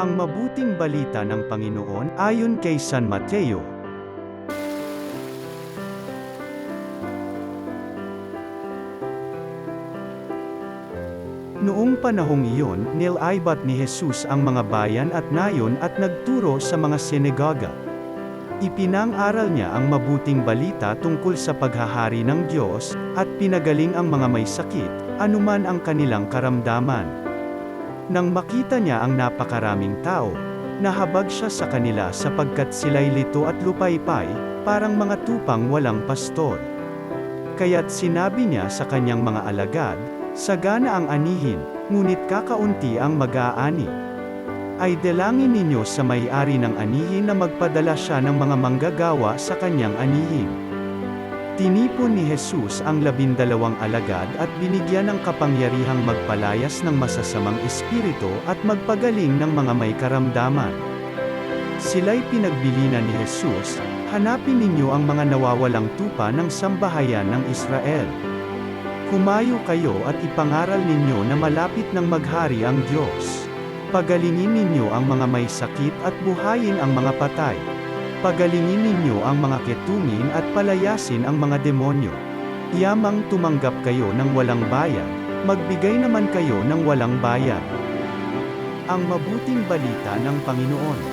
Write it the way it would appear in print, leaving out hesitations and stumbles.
Ang mabuting balita ng Panginoon ayon kay San Mateo. Noong panahong iyon, nilaibat ni Jesus ang mga bayan at nayon at nagturo sa mga sinagoga. Ipinang-aral niya ang mabuting balita tungkol sa paghahari ng Diyos, at pinagaling ang mga may sakit, anuman ang kanilang karamdaman. Nang makita niya ang napakaraming tao, nahabag siya sa kanila sapagkat sila'y lito at lupaypay, parang mga tupang walang pastol. Kaya't sinabi niya sa kanyang mga alagad, "Sagana ang anihin, ngunit kakaunti ang mag-aani. Ay dalangin ninyo sa may-ari ng anihin na magpadala siya ng mga manggagawa sa kanyang anihin." Tinipon ni Jesus ang 12 alagad at binigyan ng kapangyarihang magpalayas ng masasamang espiritu at magpagaling ng mga may karamdaman. Sila'y pinagbilinan ni Jesus, "Hanapin ninyo ang mga nawawalang tupa ng sambahayan ng Israel. Humayo kayo at ipangaral ninyo na malapit ng maghari ang Diyos. Pagalingin ninyo ang mga may sakit at buhayin ang mga patay. Pagalingin ninyo ang mga ketungin at palayasin ang mga demonyo. Yamang tumanggap kayo ng walang bayad, magbigay naman kayo ng walang bayad." Ang mabuting balita ng Panginoon.